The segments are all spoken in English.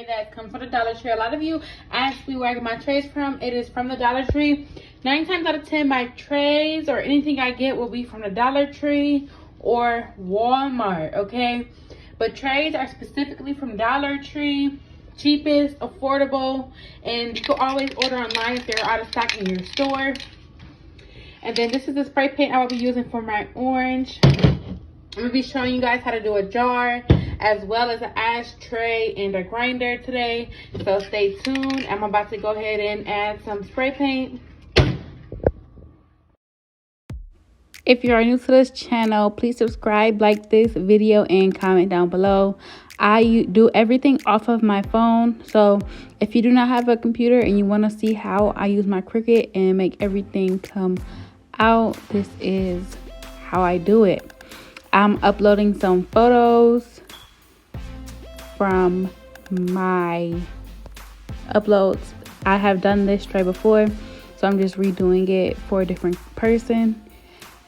tray that comes from the Dollar Tree. A lot of you ask me where I get my trays from. It is from the Dollar Tree. 9 times out of 10, my trays or anything I get will be from the Dollar Tree or Walmart, okay? But trays are specifically from Dollar Tree. Cheapest, affordable, and you can always order online if they're out of stock in your store. And then this is the spray paint I will be using for my orange. I'm going to be showing you guys how to do a jar as well as an ashtray and a grinder today. So stay tuned. I'm about to go ahead and add some spray paint. If you are new to this channel, please subscribe, like this video, and comment down below. I do everything off of my phone. So if you do not have a computer and you want to see how I use my Cricut and make everything come out, this is how I do it. I'm uploading some photos from my uploads. I have done this tray before, so I'm just redoing it for a different person.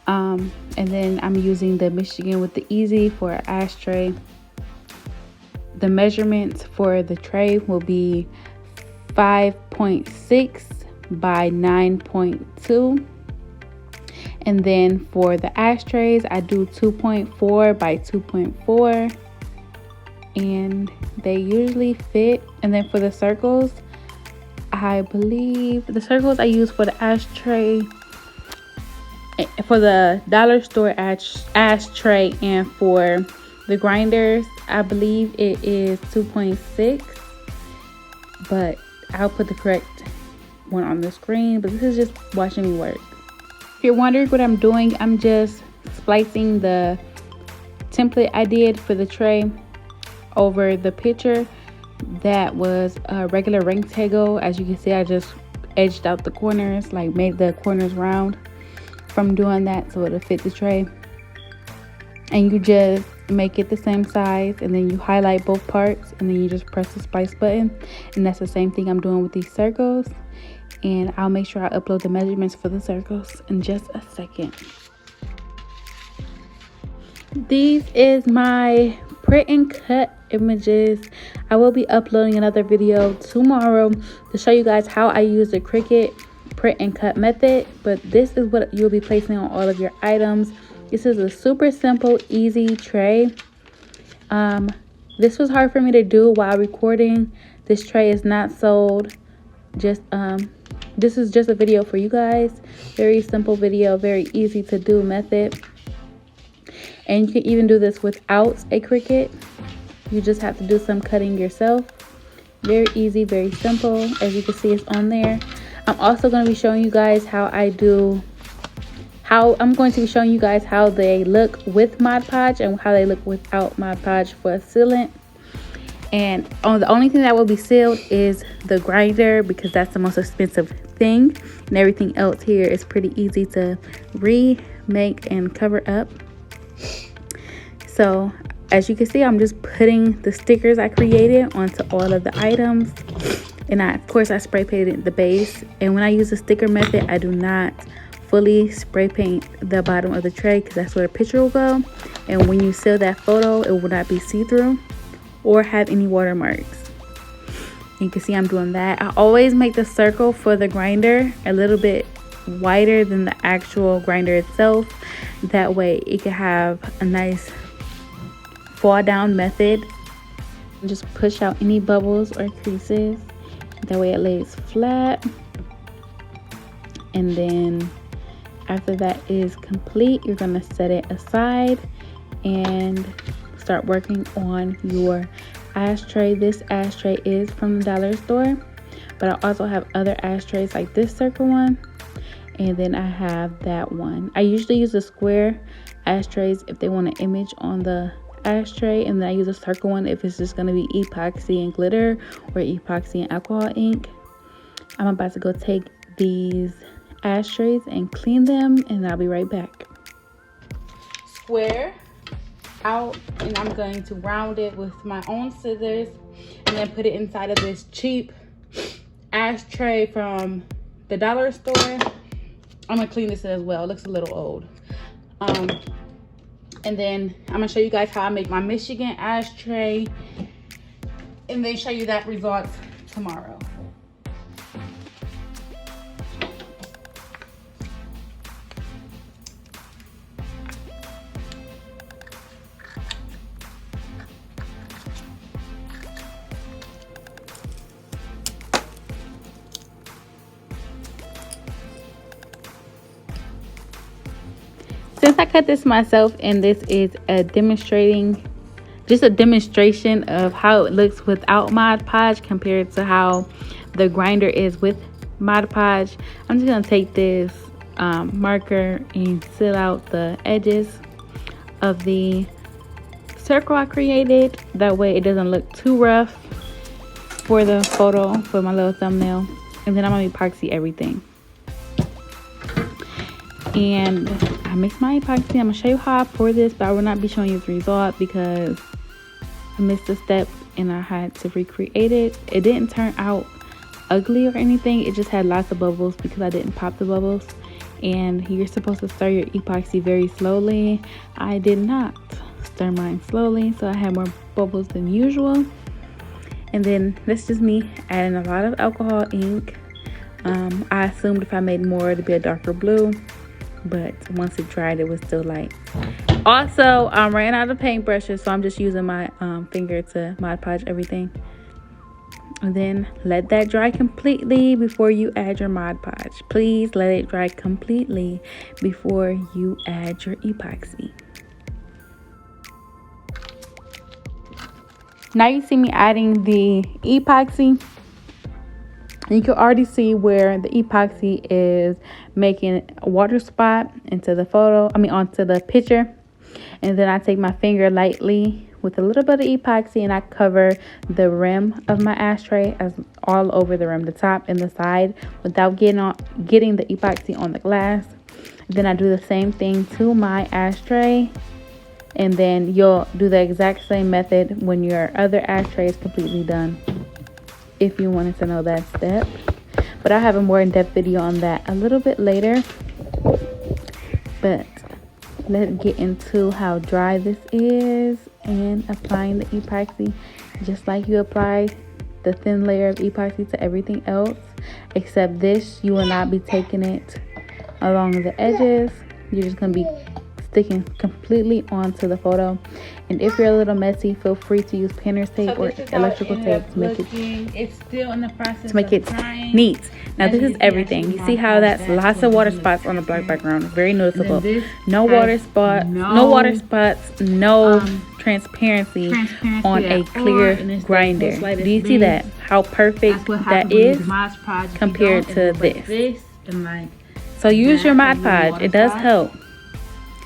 And then I'm using the Michigan with the Easy for an ashtray. The measurements for the tray will be 5.6 by 9.2. And then for the ashtrays, I do 2.4 by 2.4. And they usually fit. And then for the circles, I believe the circles I use for the ashtray, for the dollar store ashtray, and for the grinders, I believe it is 2.6, but I'll put the correct one on the screen. But this is just watching me work. If you're wondering what I'm doing, I'm just splicing the template I did for the tray over the picture. That was a regular rectangle. As you can see, I just edged out the corners, like made the corners round from doing that so it'll fit the tray. And you just make it the same size, and then you highlight both parts, and then you just press the splice button. And that's the same thing I'm doing with these circles. And I'll make sure I upload the measurements for the circles in just a second. These is my print and cut images. I will be uploading another video tomorrow to show you guys how I use the Cricut print and cut method, but this is what you'll be placing on all of your items. This is a super simple, easy tray. This was hard for me to do while recording. This tray is not sold. Just this is just a video for you guys. Very simple video, very easy to do method. And you can even do this without a Cricut. You just have to do some cutting yourself. Very easy, very simple. As you can see, it's on there. I'm also going to be showing you guys how I'm going to be showing you guys how they look with Mod Podge and how they look without Mod Podge for a sealant. And the only thing that will be sealed is the grinder, because that's the most expensive thing, and everything else here is pretty easy to remake and cover up. So as you can see, I'm just putting the stickers I created onto all of the items. And of course I spray painted the base. And when I use the sticker method, I do not fully spray paint the bottom of the tray, because that's where the picture will go. And when you seal that photo, it will not be see-through or have any watermarks. You can see I'm doing that. I always make the circle for the grinder a little bit wider than the actual grinder itself. That way it can have a nice fall down method. Just push out any bubbles or creases. That way it lays flat. And then after that is complete, you're going to set it aside and start working on your ashtray. This ashtray is from the dollar store, but I also have other ashtrays like this circle one, and then I have that one. I usually use the square ashtrays if they want an image on the ashtray, and then I use a circle one if it's just going to be epoxy and glitter or epoxy and alcohol ink. I'm about to go take these ashtrays and clean them, and I'll be right back. Square out, and I'm going to round it with my own scissors and then put it inside of this cheap ashtray from the dollar store. I'm gonna clean this as well. It looks a little old. And then I'm gonna show you guys how I make my Michigan ashtray. and then show you that result tomorrow. Since I cut this myself, and this is just a demonstration of how it looks without Mod Podge compared to how the grinder is with Mod Podge, I'm just gonna take this marker and seal out the edges of the circle I created. That way it doesn't look too rough for the photo, for my little thumbnail. And then I'm gonna epoxy everything. And I mixed my epoxy. I'm gonna show you how I pour this, but I will not be showing you the result because I missed a step and I had to recreate it. It didn't turn out ugly or anything. It just had lots of bubbles because I didn't pop the bubbles. And you're supposed to stir your epoxy very slowly. I did not stir mine slowly, so I had more bubbles than usual. And then that's just me adding a lot of alcohol ink. I assumed if I made more it'd be a darker blue, but once it dried it was still light. Also, I ran out of paintbrushes, so I'm just using my finger to Mod Podge everything. And then let that dry completely before you add your Mod Podge. Please let it dry completely before you add your epoxy. Now you see me adding the epoxy. You can already see where the epoxy is making a water spot into the onto the picture. And then I take my finger lightly with a little bit of epoxy and I cover the rim of my ashtray, as all over the rim, the top and the side, without getting the epoxy on the glass. Then I do the same thing to my ashtray. And then you'll do the exact same method when your other ashtray is completely done, if you wanted to know that step. But I'll have a more in-depth video on that a little bit later. But let's get into how dry this is and applying the epoxy. Just like you apply the thin layer of epoxy to everything else, except this, you will not be taking it along the edges. You're just going to be sticking completely onto the photo. And if you're a little messy, feel free to use painter's tape or electrical tape to make it's still in the process to make it neat. Now this is everything. You see how that's lots of water spots on a black background, very noticeable. No water spots, no transparency on a clear grinder. Do you see that? How perfect that is compared to this. So use your Mod Podge. It does help.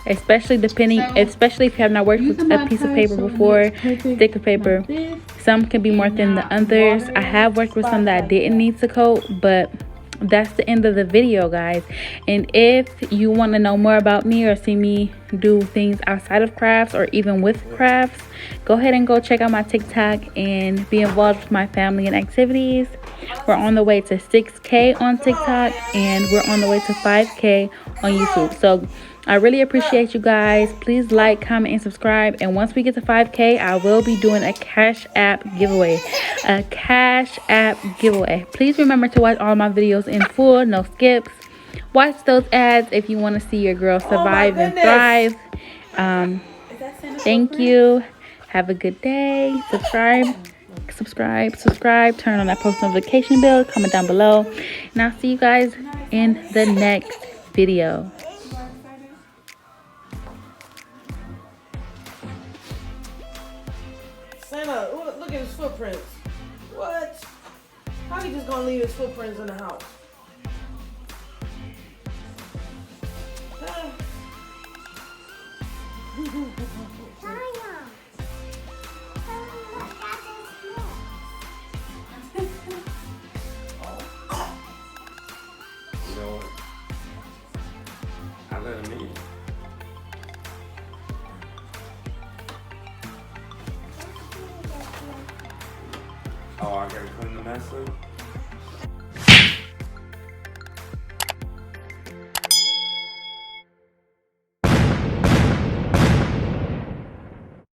Especially if you have not worked with a piece of paper before, thicker paper. Some can be more thin than others. I have worked with some that I didn't need to coat, but that's the end of the video, guys. And if you want to know more about me or see me do things outside of crafts or even with crafts, go ahead and go check out my TikTok and be involved with my family and activities. We're on the way to 6K on TikTok and we're on the way to 5K on YouTube. So I really appreciate you guys. Please like, comment, and subscribe. And once we get to 5K, I will be doing a Cash App giveaway. Please remember to watch all my videos in full, no skips. Watch those ads if you want to see your girl survive and thrive. Thank you. Have a good day. Subscribe. Turn on that post notification bell. Comment down below. And I'll see you guys in the next video. Santa, look at his footprints. What? How he just gonna leave his footprints in the house? You know what? I let him eat. Oh, I gotta clean the mess up?